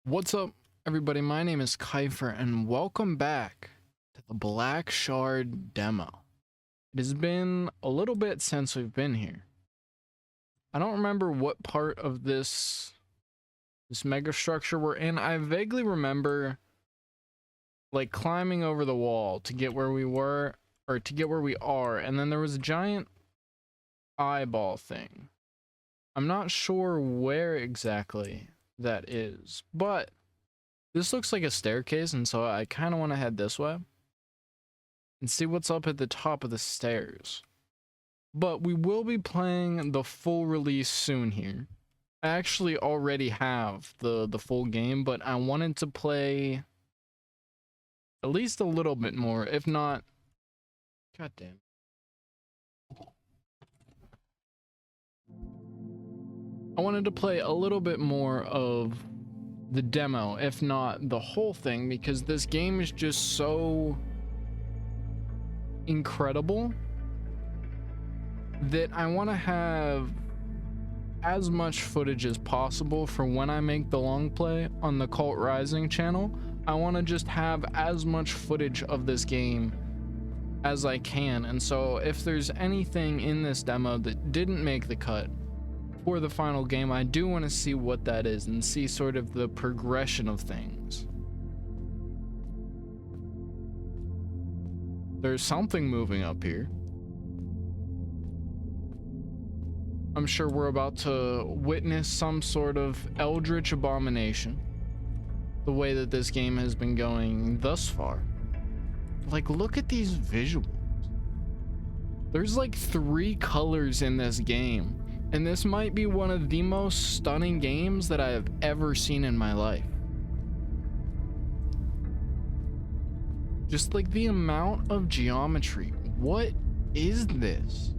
What's up, everybody? My name is Kyphxr, and welcome back to the Blackshard demo. It has been a little bit since we've been here. I don't remember what part of this mega structure we're in. I vaguely remember like climbing over the wall to get where we were, or to get where we are, and then there was a giant eyeball thing. I'm not sure where exactly that is, but this looks like a staircase, and so I kind of want to head this way and see what's up at the top of the stairs. But we will be playing the full release soon here. I actually already have the full game, but I wanted to play at least a little bit more, if not... God damn. I wanted to play a little bit more of the demo, if not the whole thing, because this game is just so incredible that I want to have as much footage as possible for when I make the long play on the Kult Rising channel. I want to just have as much footage of this game as I can, and so if there's anything in this demo that didn't make the cut for the final game, I do want to see what that is and see sort of the progression of things. There's something moving up here. I'm sure we're about to witness some sort of eldritch abomination, the way that this game has been going thus far. Like, look at these visuals. There's like 3 colors in this game, and this might be one of the most stunning games that I have ever seen in my life. Just like the amount of geometry. What is this?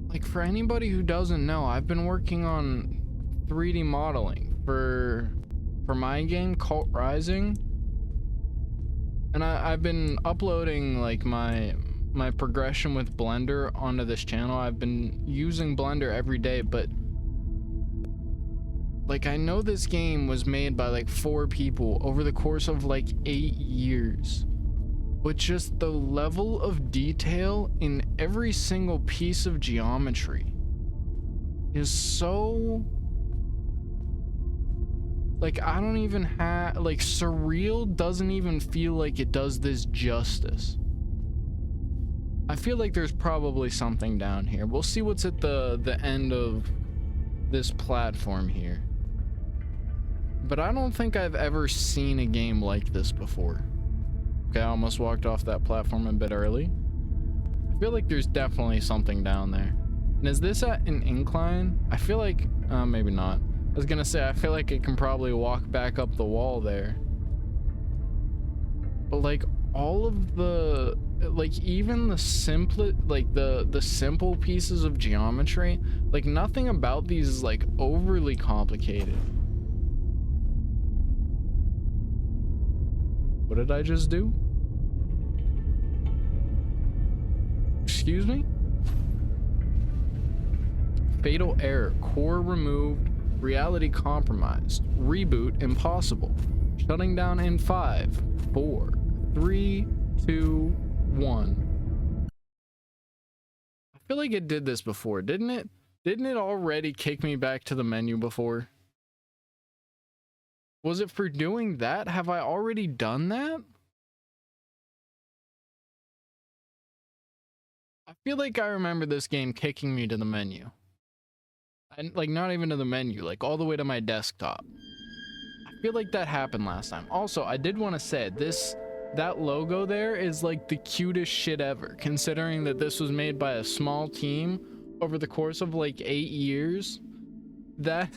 Like, for anybody who doesn't know, I've been working on 3D modeling for my game, Kult Rising. And I've been uploading like my progression with Blender onto this channel. I've been using Blender every day, but like, I know this game was made by like 4 people over the course of like 8 years. But just the level of detail in every single piece of geometry is so... like, I don't even have... like, surreal doesn't even feel like it does this justice. I feel like there's probably something down here. We'll see what's at the end of this platform here. But I don't think I've ever seen a game like this before. Okay, I almost walked off that platform a bit early. I feel like there's definitely something down there. And is this at an incline? I feel like... maybe not. I was gonna say, I feel like it can probably walk back up the wall there. But like, all of the... like, even the simple... like, the simple pieces of geometry, like, nothing about these is like overly complicated. What did I just do? Excuse me? Fatal error. Core removed. Reality compromised. Reboot impossible. Shutting down in 5, 4, 3, 2, 1. I feel like it did this before, didn't it? Didn't it already kick me back to the menu before? Was it for doing that? Have I already done that? I feel like I remember this game kicking me to the menu. And like, not even to the menu, like all the way to my desktop. I feel like that happened last time. Also, I did want to say that logo there is like the cutest shit ever, considering that this was made by a small team over the course of like 8 years. That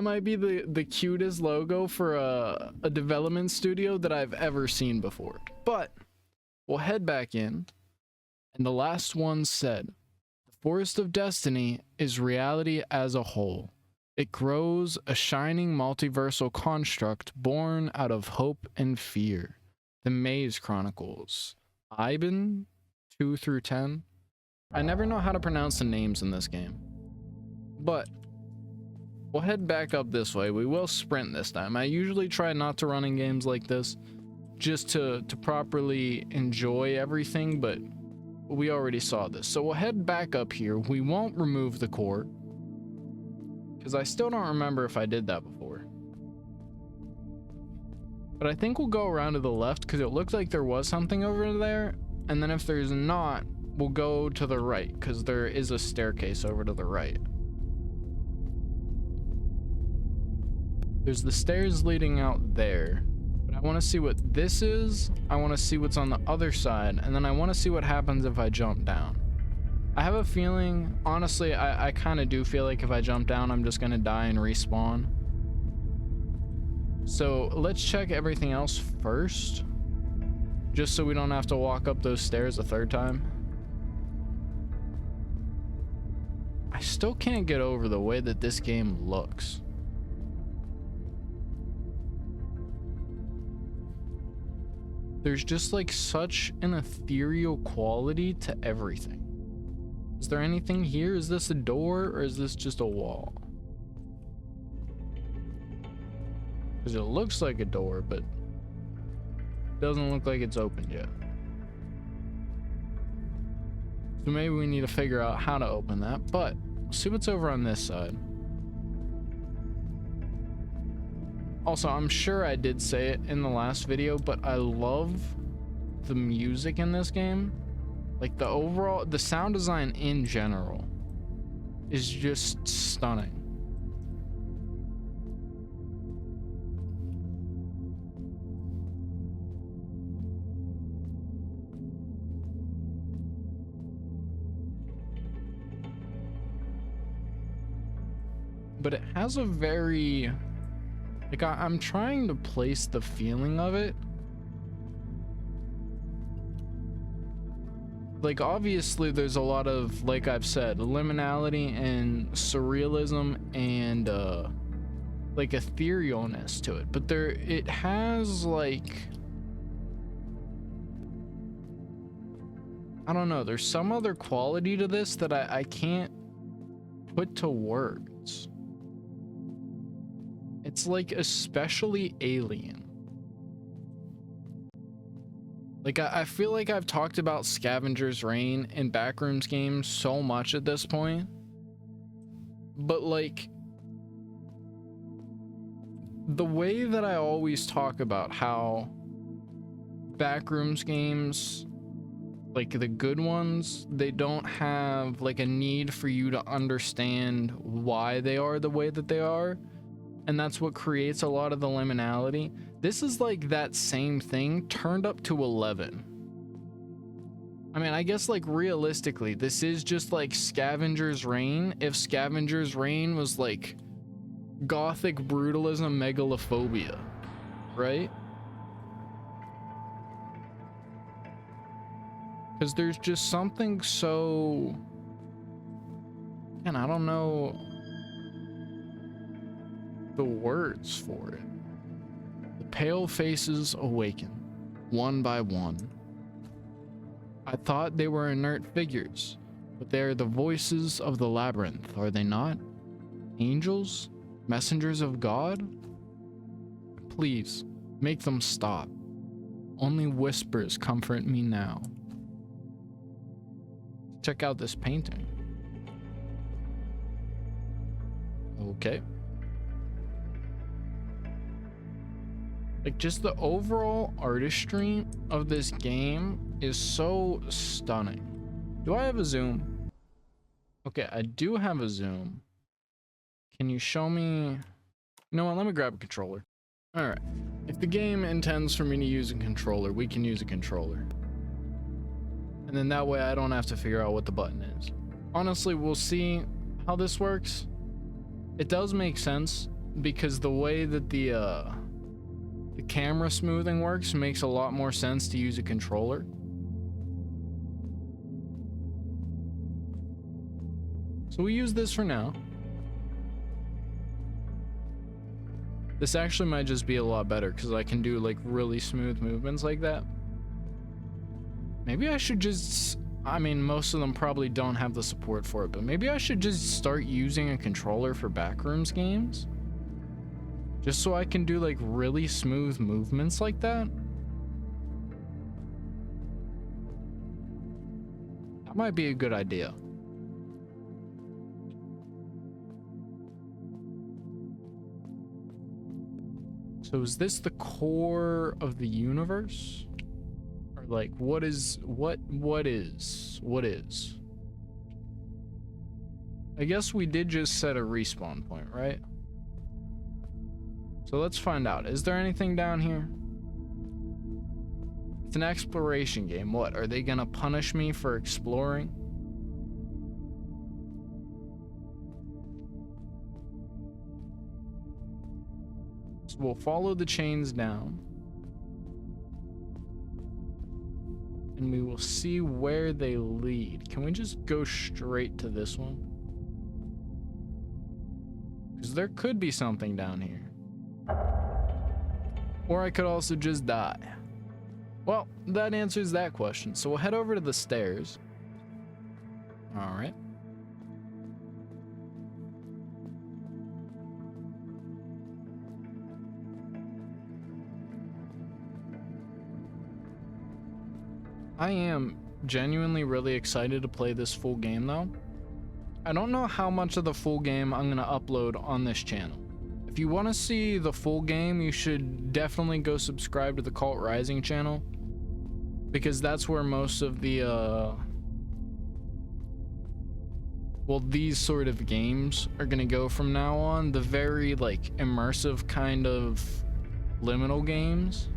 might be the cutest logo for a development studio that I've ever seen before. But we'll head back in, and the last one said, "The Forest of Destiny is reality as a whole. It grows, a shining multiversal construct born out of hope and fear. The Maze Chronicles." Iban 2 through 10. I never know how to pronounce the names in this game. But we'll head back up this way. We will sprint this time. I usually try not to run in games like this just to properly enjoy everything, but we already saw this. So we'll head back up here. We won't remove the core because I still don't remember if I did that before. But I think we'll go around to the left because it looks like there was something over there. And then if there's not, we'll go to the right because there is a staircase over to the right. There's the stairs leading out there. But I want to see what this is. I want to see what's on the other side. And then I want to see what happens if I jump down. I have a feeling, honestly, I kind of do feel like if I jump down, I'm just going to die and respawn. So let's check everything else first. Just so we don't have to walk up those stairs a third time. I still can't get over the way that this game looks. There's just like such an ethereal quality to everything. Is there anything here? Is this a door or is this just a wall? Because it looks like a door, but doesn't look like it's opened yet. So maybe we need to figure out how to open that, but we'll see what's over on this side. Also, I'm sure I did say it in the last video, but I love the music in this game. Like the sound design in general is just stunning. But it has a very, like, I'm trying to place the feeling of it. Like, obviously there's a lot of, like I've said, liminality and surrealism and like etherealness to it, but it has like, I don't know, there's some other quality to this that I can't put to words. It's like especially alien. Like I feel like I've talked about Scavenger's Reign in Backrooms games so much at this point. But like the way that I always talk about how Backrooms games, like the good ones, they don't have like a need for you to understand why they are the way that they are. And that's what creates a lot of the liminality. This is like that same thing turned up to 11. I mean, I guess like realistically, this is just like Scavenger's Reign. If Scavenger's Reign was like gothic brutalism megalophobia, right? Because there's just something so, and I don't know the words for it. The pale faces awaken, one by one. I thought they were inert figures, but they are the voices of the labyrinth, are they not? Angels? Messengers of God? Please, make them stop. Only whispers comfort me now. Check out this painting. Okay. Like, just the overall artistry of this game is so stunning. Do I have a zoom? Okay, I do have a zoom. Can you show me? You know what? Let me grab a controller. All right. If the game intends for me to use a controller, we can use a controller. And then that way I don't have to figure out what the button is. Honestly, we'll see how this works. It does make sense because the way that the camera smoothing works makes a lot more sense to use a controller. So we use this for now. This actually might just be a lot better because I can do like really smooth movements like that. Maybe I should just I mean, most of them probably don't have the support for it, but maybe I should just start using a controller for Backrooms games. Just so I can do like really smooth movements like that. That might be a good idea. So is this the core of the universe? Or like what is? I guess we did just set a respawn point, right? So let's find out. Is there anything down here? It's an exploration game. What, are they gonna punish me for exploring? So we'll follow the chains down. And we will see where they lead. Can we just go straight to this one? Because there could be something down here. Or I could also just die. Well, that answers that question. So we'll head over to the stairs. All right. I am genuinely really excited to play this full game though. I don't know how much of the full game I'm gonna upload on this channel. If you want to see the full game, you should definitely go subscribe to the Kult Rising channel, because that's where most of the well, these sort of games are gonna go from now on. The very like immersive kind of liminal games.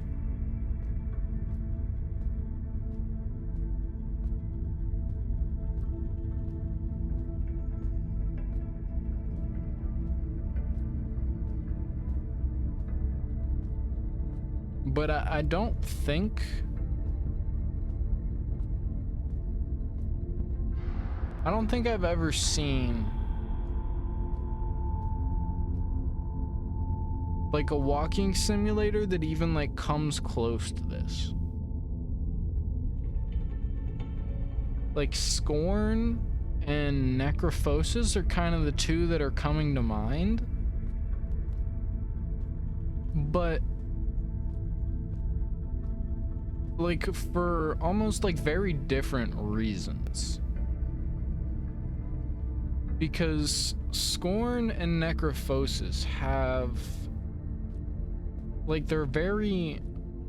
But I don't think I've ever seen like a walking simulator that even like comes close to this. Like Scorn and Necrophosis are kind of the two that are coming to mind. But like for almost like very different reasons. Because Scorn and Necrophosis have like, they're very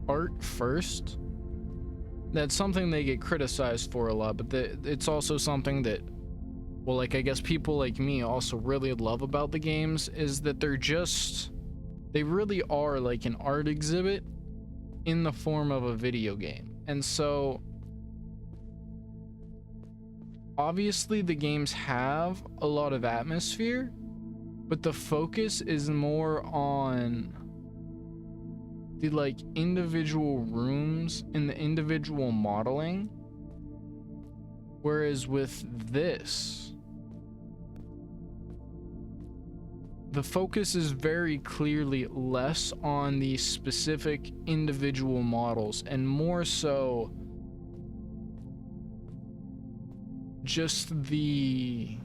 art first. That's something they get criticized for a lot, but it's also something that, well, like I guess people like me also really love about the games, is that they really are like an art exhibit in the form of a video game. And so obviously the games have a lot of atmosphere, but the focus is more on the like individual rooms and the individual modeling, whereas with this, the focus is very clearly less on the specific individual models and more so just the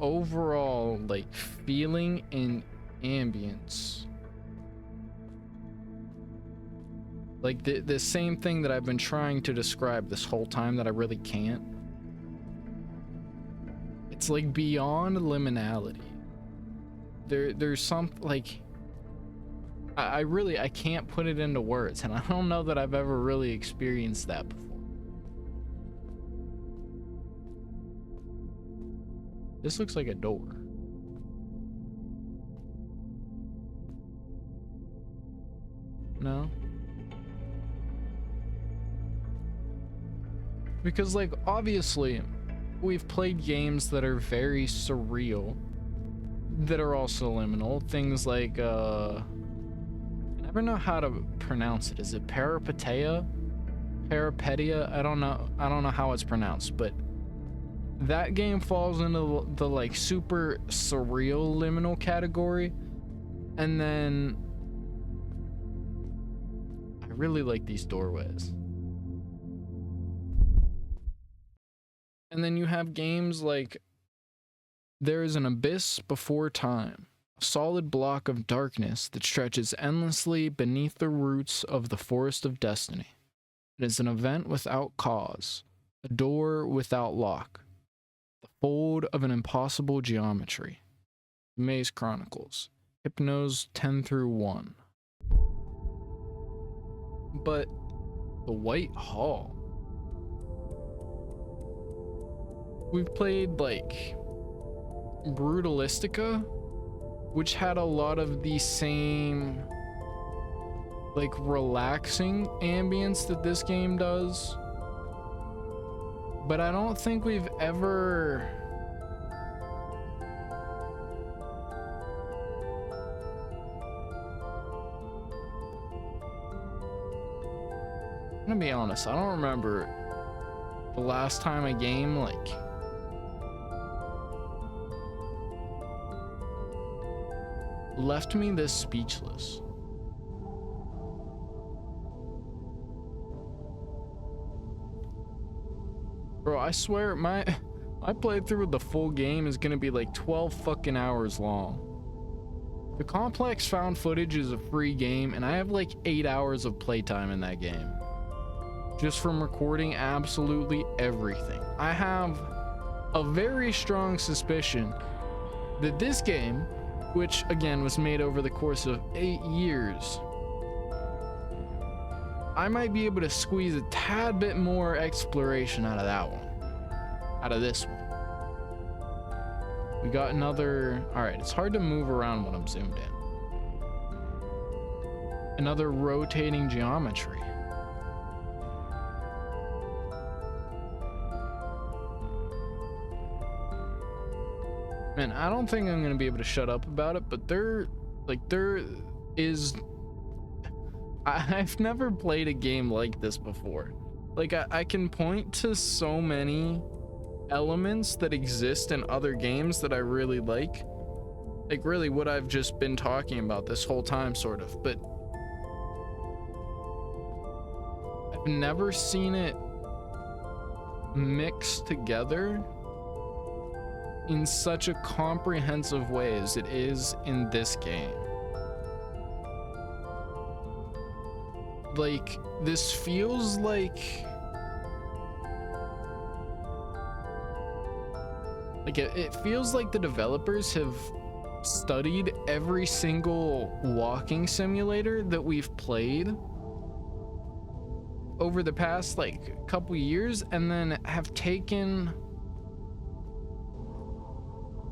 overall like feeling and ambience. Like the same thing that I've been trying to describe this whole time that I really can't. It's like beyond liminality. There's some like I can't put it into words, and I don't know that I've ever really experienced that before. This looks like a door. No? Because like obviously we've played games that are very surreal, that are also liminal. Things like I never know how to pronounce it. Is it Peripetia? I don't know how it's pronounced, but that game falls into the like super surreal liminal category. And then I really like these doorways. And then you have games like There is an Abyss Before Time, a solid block of darkness that stretches endlessly beneath the roots of the Forest of Destiny. It is an event without cause, a door without lock, the fold of an impossible geometry. Maze Chronicles, Hypnos 10-1. But the White Hall. We've played like Brutalistica, which had a lot of the same like relaxing ambience that this game does. But I don't think we've ever I'm gonna be honest, I don't remember the last time a game like left me this speechless. Bro, I swear my playthrough of the full game is gonna be like 12 fucking hours long. The Complex found footage is a free game, and I have like 8 hours of playtime in that game. Just from recording absolutely everything. I have a very strong suspicion that this game, which again was made over the course of 8 years, I might be able to squeeze a tad bit more exploration out of that one, out of this one. We got another, all right, it's hard to move around when I'm zoomed in. Another rotating geometry. Man, I don't think I'm gonna be able to shut up about it, but I've never played a game like this before. Like, I can point to so many elements that exist in other games that I really like really what I've just been talking about this whole time, sort of, but I've never seen it mixed together in such a comprehensive way as it is in this game. Like, this feels like it feels like the developers have studied every single walking simulator that we've played over the past like couple years, and then have taken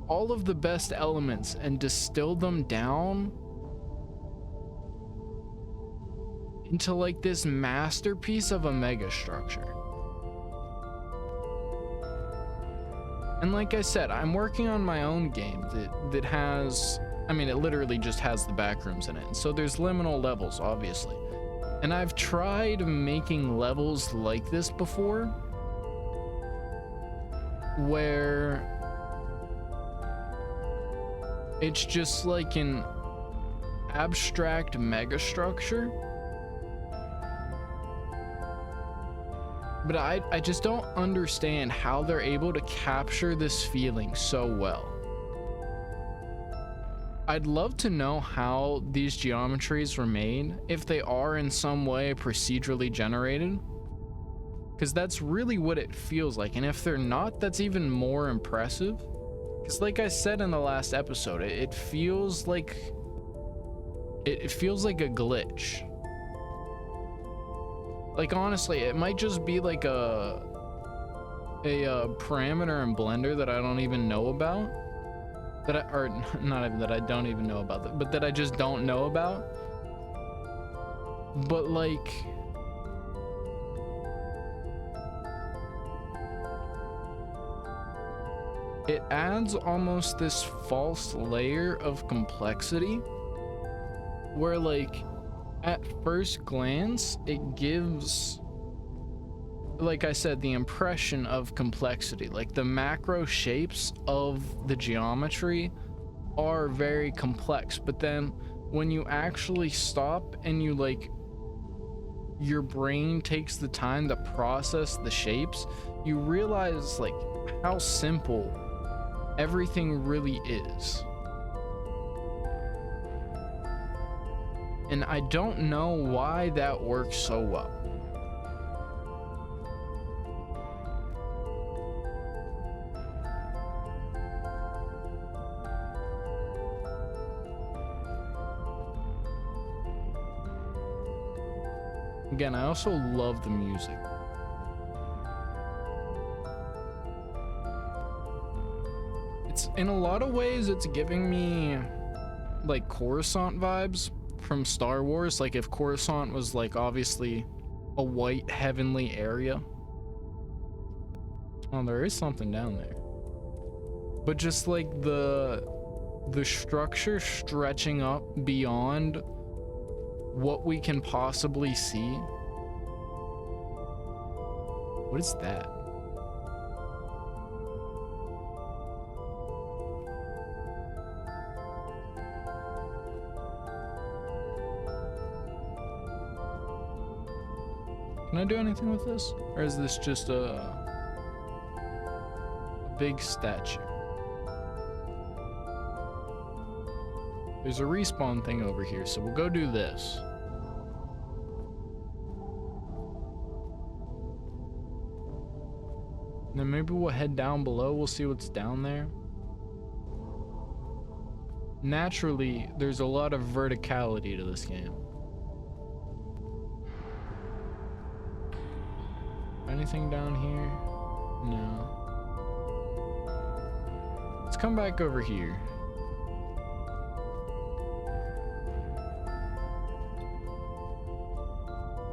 all of the best elements and distilled them down into like this masterpiece of a mega structure. And like I said, I'm working on my own game that has, I mean, it literally just has the backrooms in it. And so there's liminal levels, obviously. And I've tried making levels like this before, where it's just like an abstract megastructure. But I just don't understand how they're able to capture this feeling so well. I'd love to know how these geometries were made, if they are in some way procedurally generated, because that's really what it feels like. And if they're not, that's even more impressive. Because like I said in the last episode, it feels like a glitch. Like, honestly, it might just be like a parameter in Blender that I don't even know about, or not even that I don't even know about, but that I just don't know about. But like, it adds almost this false layer of complexity where, like, at first glance, it gives, like I said, the impression of complexity. Like, the macro shapes of the geometry are very complex, but then when you actually stop and you like your brain takes the time to process the shapes, you realize like how simple everything really is. And I don't know why that works so well. Again, I also love the music. It's in a lot of ways, it's giving me like Coruscant vibes from Star Wars. Like if Coruscant was like obviously a white heavenly area. Oh, there is something down there. But just like the structure stretching up beyond what we can possibly see. What is that? Can I do anything with this? Or is this just a big statue? There's a respawn thing over here, so we'll go do this. And then maybe we'll head down below, we'll see what's down there. Naturally, there's a lot of verticality to this game. Anything down here? No. Let's come back over here.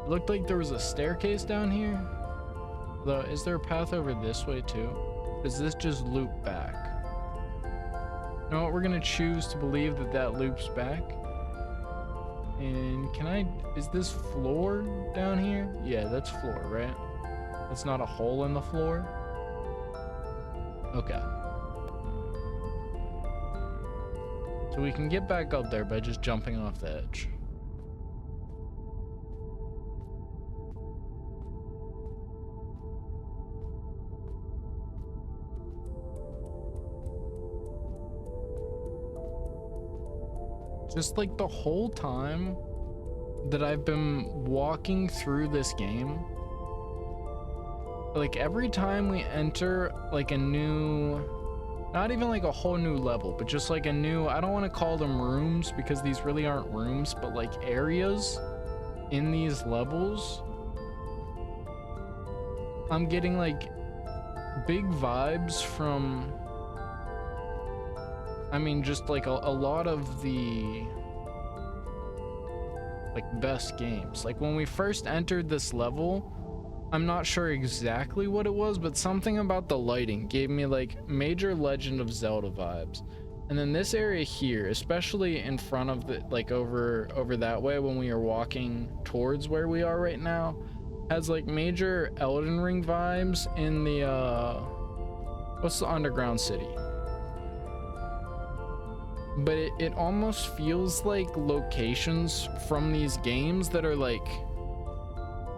Looked like there was a staircase down here. Though, is there a path over this way too? Does this just loop back? You know what? We're gonna choose to believe that that loops back. And can I? Is this floor down here? Yeah, that's floor, right? It's not a hole in the floor. Okay. So we can get back up there by just jumping off the edge. Just like the whole time that I've been walking through this game, like every time we enter like a new, not even like a whole new level, but just like a new, I don't want to call them rooms because these really aren't rooms, but like areas in these levels, I'm getting like big vibes from, I mean, just like a lot of the like best games. Like when we first entered this level, I'm not sure exactly what it was, but something about the lighting gave me like major Legend of Zelda vibes. And then this area here, especially in front of the, like over that way when we are walking towards where we are right now, has like major Elden Ring vibes in the what's the underground city? But it almost feels like locations from these games that are like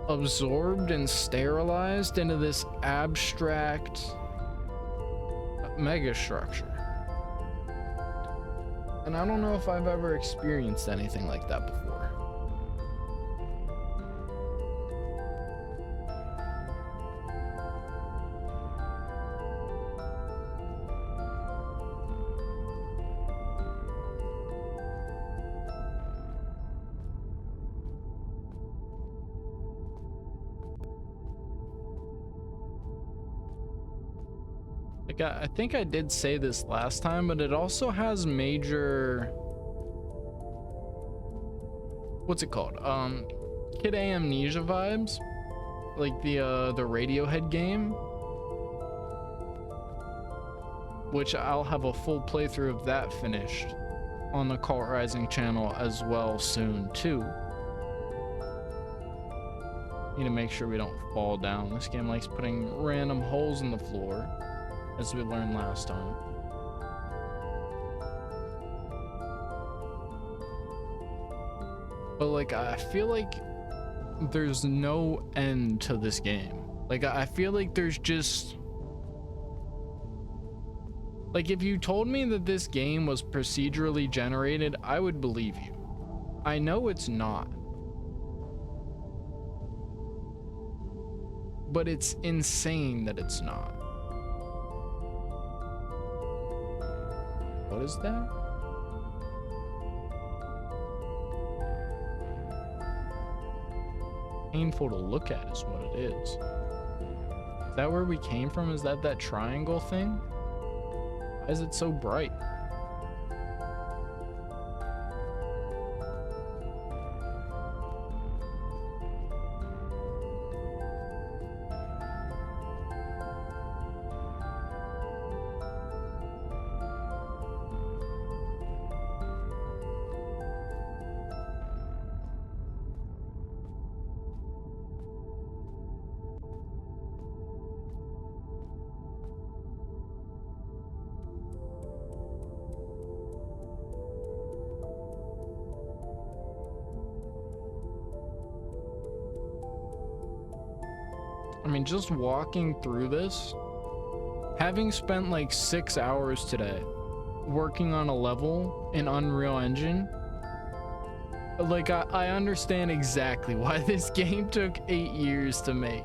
absorbed and sterilized into this abstract mega structure. And I don't know if I've ever experienced anything like that before. I think I did say this last time, but it also has major, what's it called? Kid Amnesia vibes, like the Radiohead game, which I'll have a full playthrough of that finished on the Kult Rising channel as well soon too. Need to make sure we don't fall down. This game likes putting random holes in the floor, as we learned last time. But like I feel like there's no end to this game. Like, I feel like there's just, like, if you told me that this game was procedurally generated, I would believe you. I know it's not, but it's insane that it's not. What is that? Painful to look at is what it is. Is that where we came from? Is that triangle thing? Why is it so bright? I mean, just walking through this, having spent like 6 hours today working on a level in Unreal Engine, like I understand exactly why this game took 8 years to make.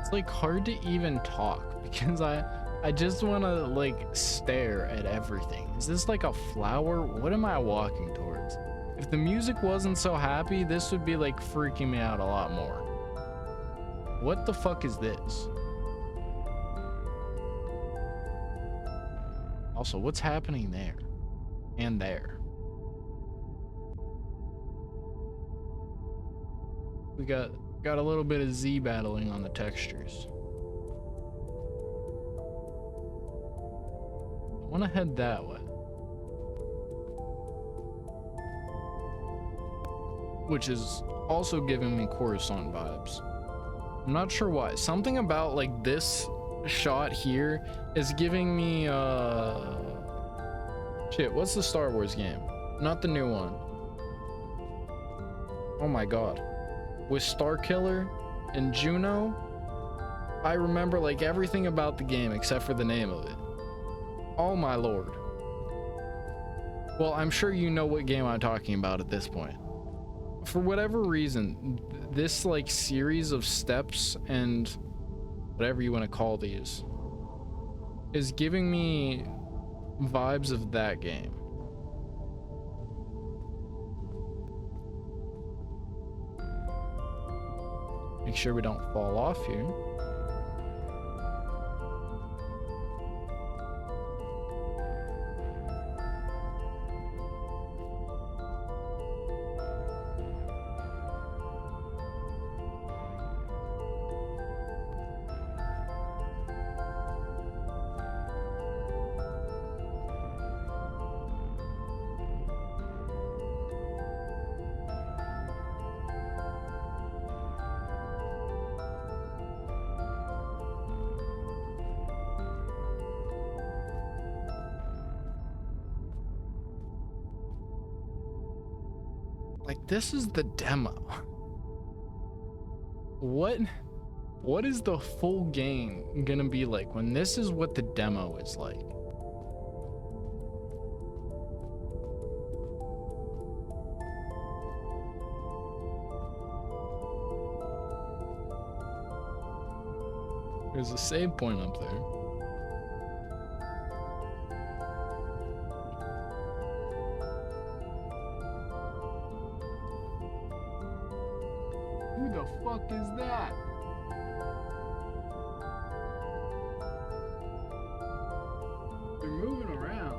It's like hard to even talk because I just want to like stare at everything. Is this like a flower? What am I walking towards? If the music wasn't so happy, this would be like freaking me out a lot more. What the fuck is this? Also, what's happening there and there? We got a little bit of Z battling on the textures. I want to head that way. Which is also giving me Coruscant vibes. I'm not sure why. Something about like this shot here is giving me shit, what's the Star Wars game? Not the new one. Oh my god. With Starkiller and Juno, I remember like everything about the game except for the name of it. Oh my lord. Well, I'm sure you know what game I'm talking about at this point. For whatever reason, this like series of steps and whatever you want to call these is giving me vibes of that game. Make sure we don't fall off here. Like, this is the demo. What is the full game gonna be like when this is what the demo is like? There's a save point up there. Who the fuck is that? They're moving around.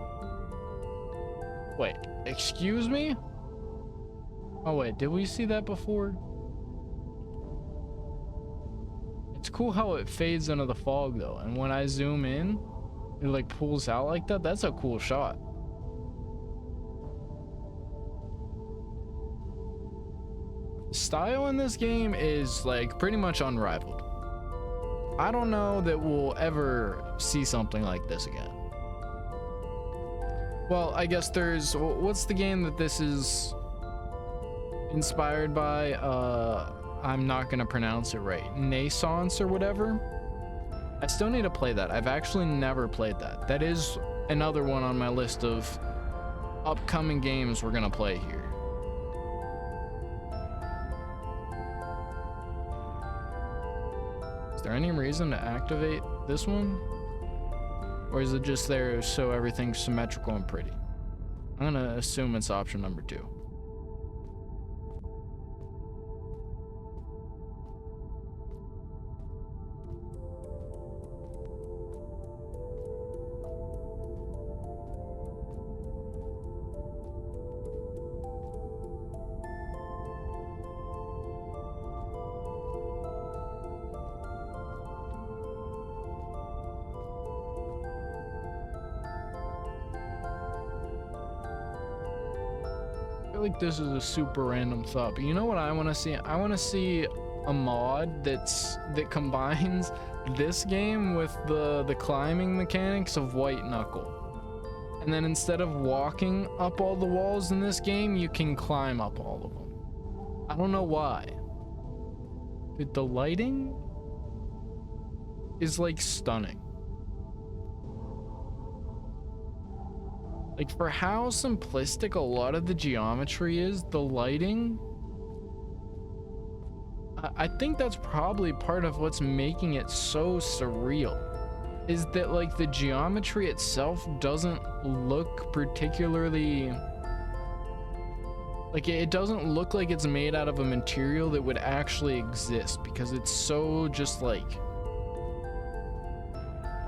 Wait, excuse me? Oh wait, did we see that before? It's cool how it fades into the fog though, and when I zoom in, it like pulls out like that. That's a cool shot. The style in this game is like pretty much unrivaled. I don't know that we'll ever see something like this again. Well, I guess there's, what's the game that this is inspired by? I'm not gonna pronounce it right. Naissance or whatever. I still need to play that. I've actually never played that. That is another one on my list of upcoming games we're gonna play here. Is there any reason to activate this one? Or is it just there so everything's symmetrical and pretty? I'm gonna assume it's option number 2. Like this is a super random thought, but you know what I want to see? I want to see a mod that combines this game with the climbing mechanics of White Knuckle, and then instead of walking up all the walls in this game, you can climb up all of them. I don't know why. The lighting is like stunning. Like, for how simplistic a lot of the geometry is, the lighting, I think that's probably part of what's making it so surreal, is that like the geometry itself doesn't look particularly, like it doesn't look like it's made out of a material that would actually exist, because it's so just like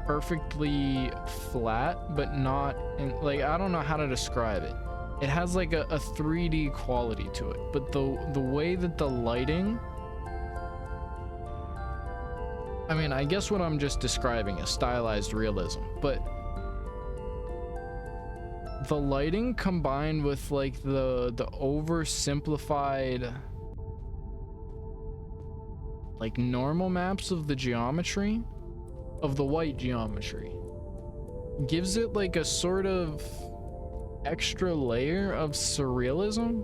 perfectly flat, but not in, like, I don't know how to describe it. It has like a 3D quality to it, but the way that the lighting, I mean, I guess what I'm just describing is stylized realism, but the lighting combined with like the oversimplified like normal maps of the geometry, of the white geometry, gives it like a sort of extra layer of surrealism,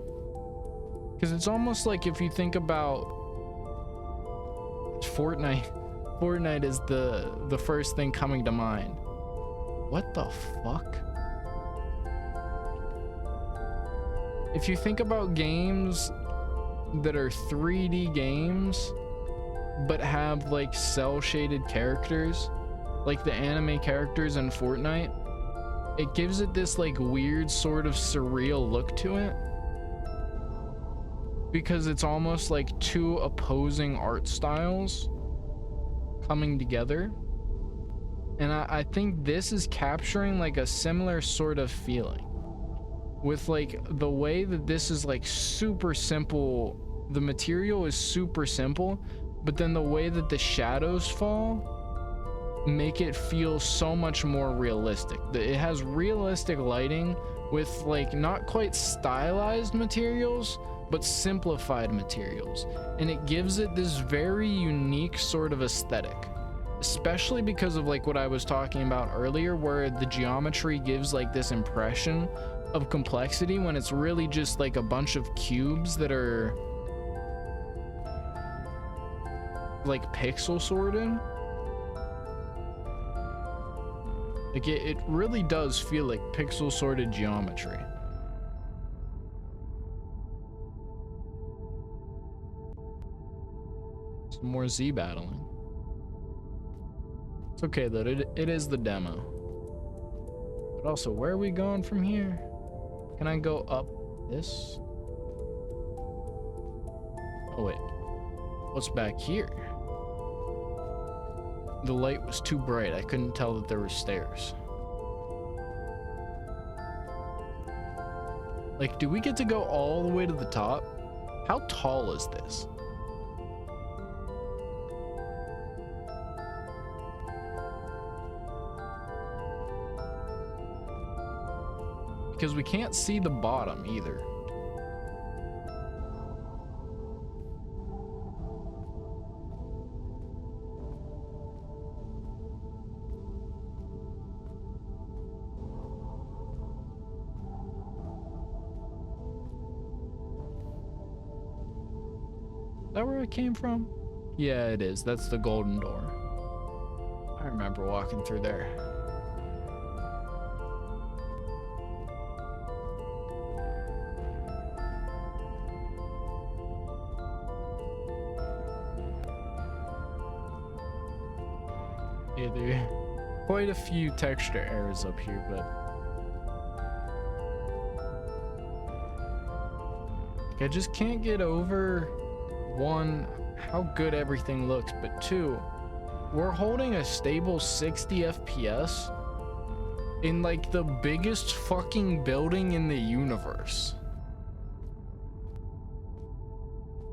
because it's almost like, if you think about Fortnite is the first thing coming to mind. What the fuck? If you think about games that are 3D games but have like cell shaded characters, like the anime characters in Fortnite, it gives it this like weird sort of surreal look to it, because it's almost like two opposing art styles coming together. And I think this is capturing like a similar sort of feeling, with like the way that this is like super simple, the material is super simple, but then the way that the shadows fall make it feel so much more realistic. It has realistic lighting with like not quite stylized materials, but simplified materials, and it gives it this very unique sort of aesthetic, especially because of like what I was talking about earlier, where the geometry gives like this impression of complexity when it's really just like a bunch of cubes that are like pixel sorted. Like it really does feel like pixel sorted geometry. Some more Z battling. It's okay though, it is the demo. But also, where are we going from here? Can I go up this? Oh wait. What's back here? The light was too bright. I couldn't tell that there were stairs. Like, do we get to go all the way to the top? How tall is this? Because we can't see the bottom either. Is that where I came from? Yeah, it is. That's the golden door. I remember walking through there. Yeah, there are quite a few texture errors up here, but I just can't get over, one, how good everything looks, but two, we're holding a stable 60 FPS in like the biggest fucking building in the universe.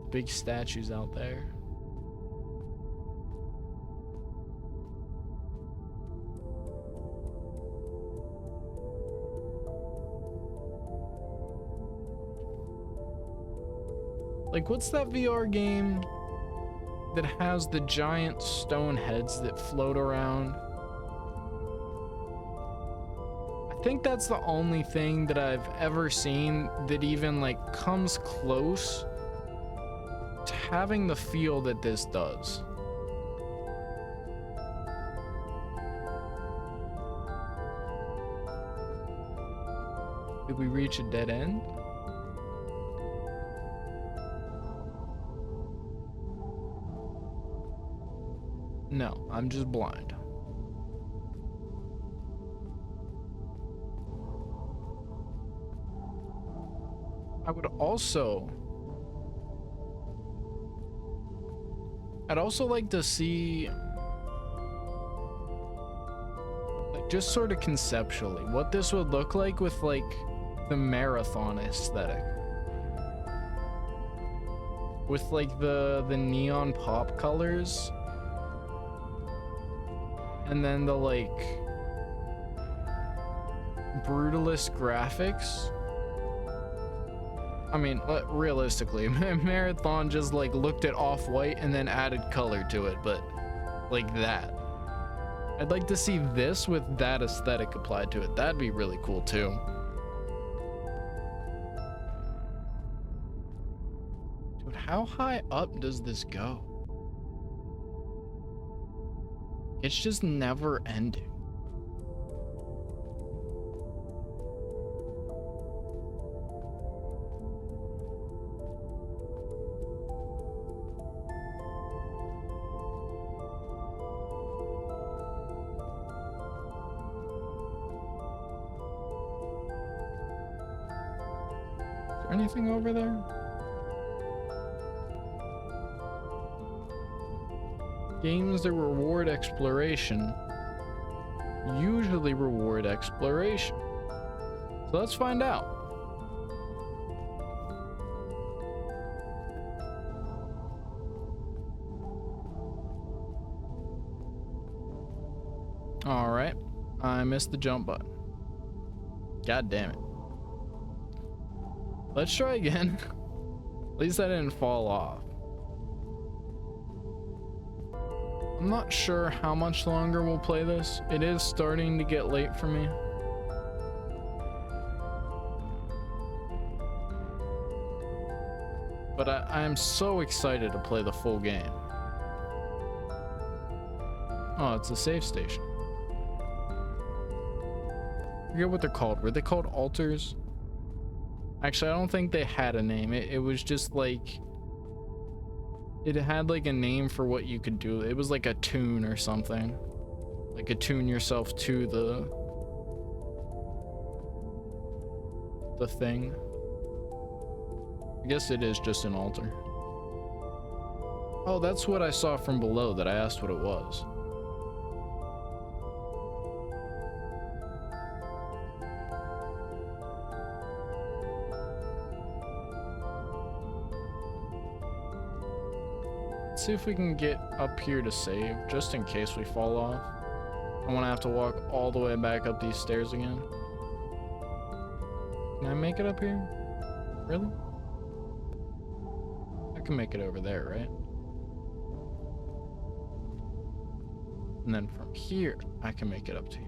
Big statues out there. Like, what's that VR game that has the giant stone heads that float around? I think that's the only thing that I've ever seen that even like comes close to having the feel that this does. Did we reach a dead end? No, I'm just blind. I'd also like to see, like, just sort of conceptually what this would look like with like the marathon aesthetic. With like the neon pop colors. And then the like brutalist graphics. I mean, realistically, Marathon just like looked at off-white and then added color to it, but like that. I'd like to see this with that aesthetic applied to it. That'd be really cool too. Dude, how high up does this go? It's just never ending. Is there anything over there? Games that reward exploration usually reward exploration. So let's find out. All right, I missed the jump button. God damn it. Let's try again. At least I didn't fall off. I'm not sure how much longer we'll play this. It is starting to get late for me. But I am so excited to play the full game. Oh, it's a save station. I forget what they're called. Were they called altars? Actually, I don't think they had a name. It was just like... It had like a name for what you could do. It was like a tune or something. Like attune yourself to the thing. I guess it is just an altar. Oh, that's what I saw from below that I asked what it was. Let's see if we can get up here to save, just in case we fall off. I want to have to walk all the way back up these stairs again. Can I make it up here? Really? I can make it over there, right? And then from here, I can make it up to here.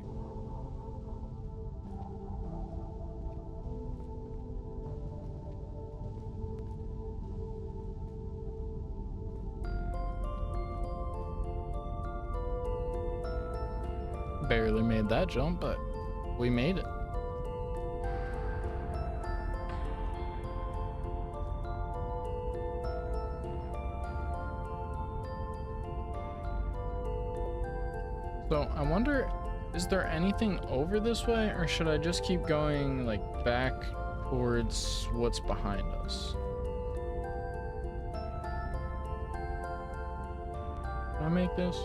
Barely made that jump, but we made it. So I wonder, is there anything over this way, or should I just keep going like back towards what's behind us? Can I make this?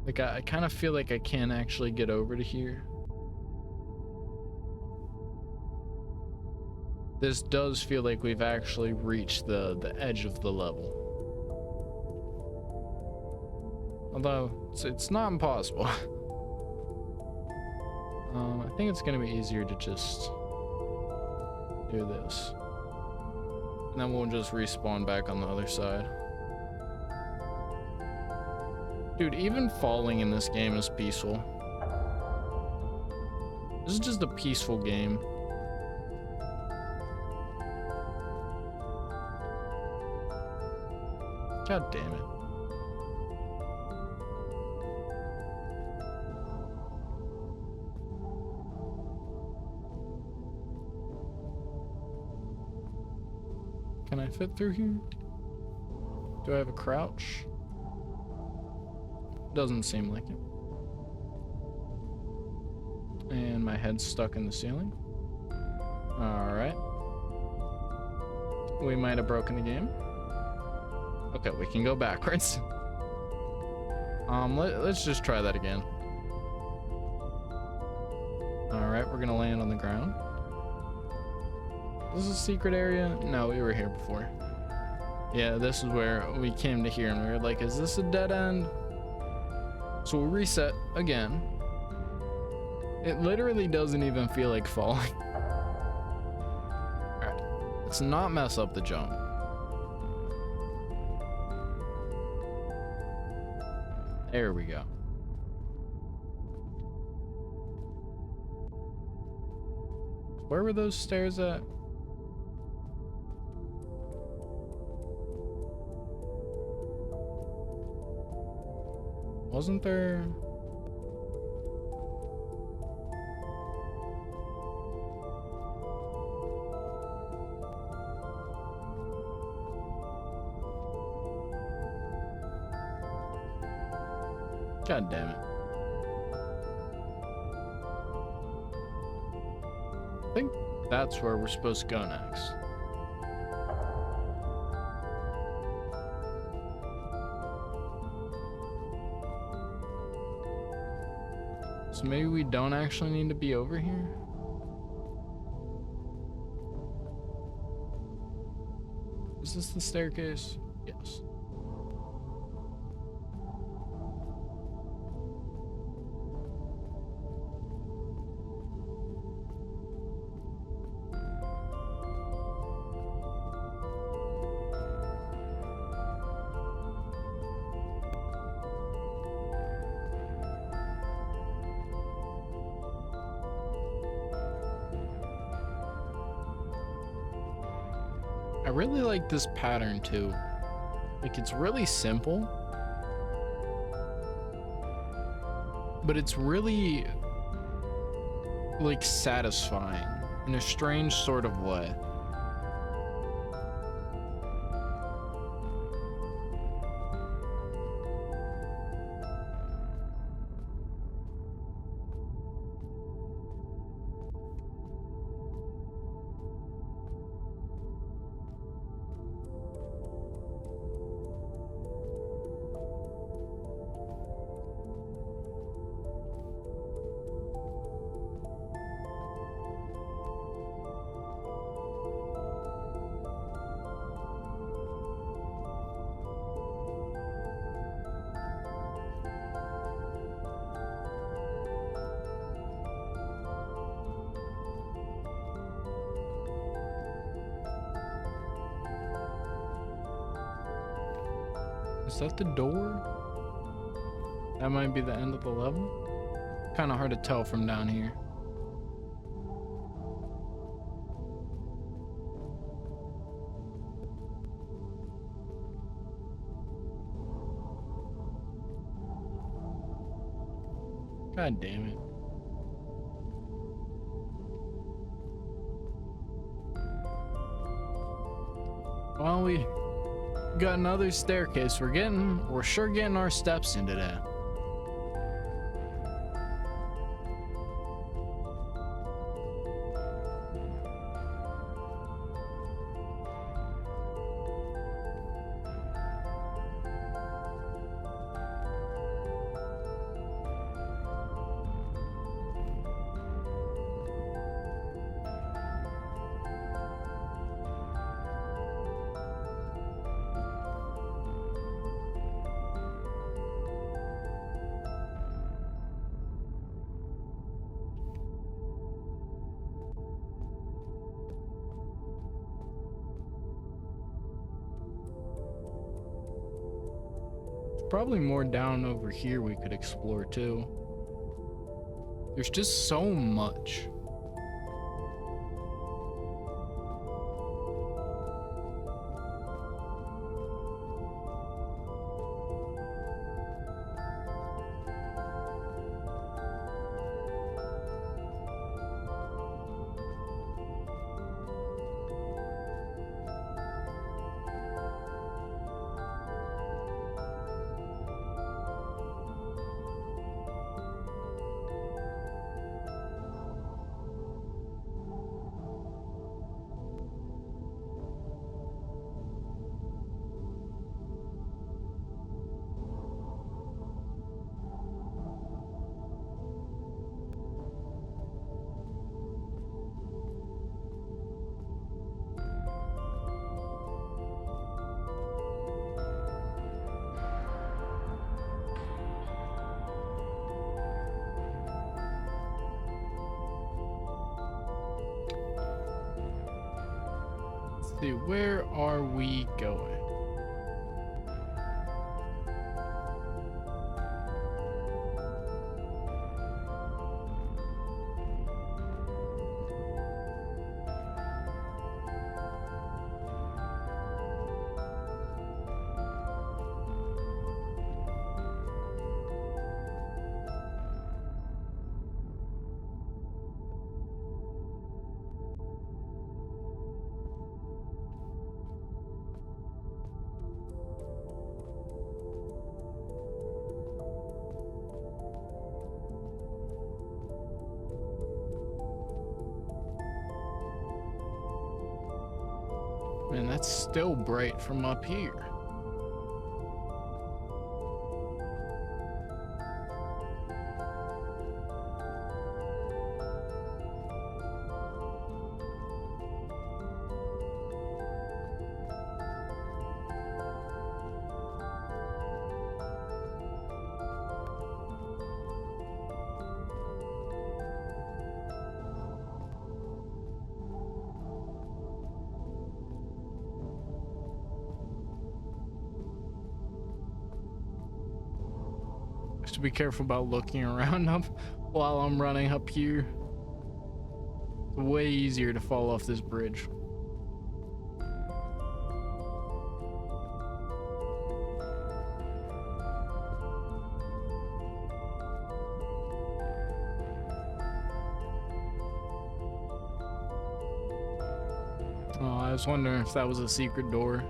Like, I kind of feel like I can't actually get over to here. This does feel like we've actually reached the edge of the level. Although, it's not impossible. I think it's going to be easier to just do this. And then we'll just respawn back on the other side. Dude, even falling in this game is peaceful. This is just a peaceful game. God damn it. Can I fit through here? Do I have a crouch? Doesn't seem like it. And my head's stuck in the ceiling. Alright. We might have broken the game. Okay, we can go backwards. Let's just try that again. Alright, we're gonna land on the ground. Is this a secret area? No, we were here before. Yeah, this is where we came to here and we were like, is this a dead end? So we'll reset again. It literally doesn't even feel like falling. Alright, let's not mess up the jump. There we go. Where were those stairs at? Wasn't there? God damn it. I think that's where we're supposed to go next. So maybe we don't actually need to be over here? Is this the staircase? Yes. I really like this pattern too. Like, it's really simple, but it's really like satisfying in a strange sort of way. Is that the door? That might be the end of the level. Kind of hard to tell from down here. God damn it. Well, we got another staircase. We're sure getting our steps in today. Probably more down over here we could explore too. There's just so much. See, where are we going? Man, that's still bright from up here. To be careful about looking around up while I'm running up here. It's way easier to fall off this bridge. Oh, I was wondering if that was a secret door.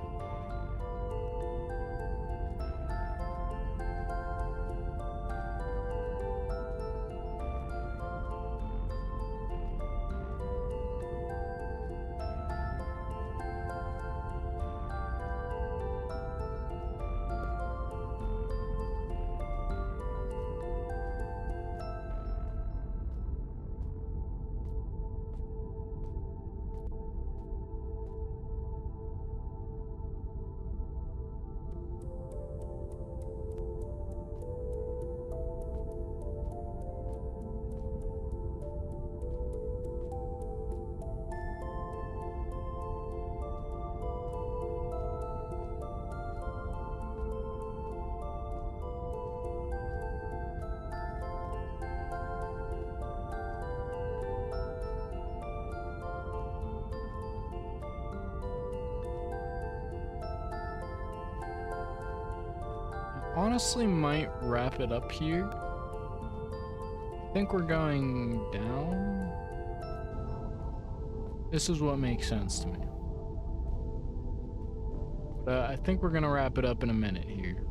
honestly might wrap it up here. I think we're going down. This is what makes sense to me. But I think we're gonna wrap it up in a minute here.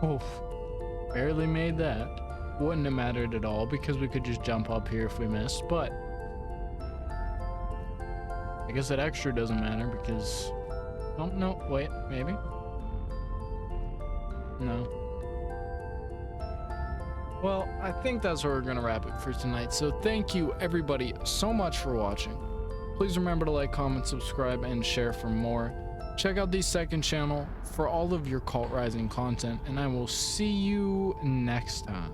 Oof, barely made that. Wouldn't have mattered at all because we could just jump up here if we missed, but I guess that extra doesn't matter because, oh no, wait, maybe? No. Well, I think that's where we're gonna wrap it for tonight, so thank you everybody so much for watching. Please remember to like, comment, subscribe, and share for more. Check out the second channel for all of your Cult Rising content, and I will see you next time.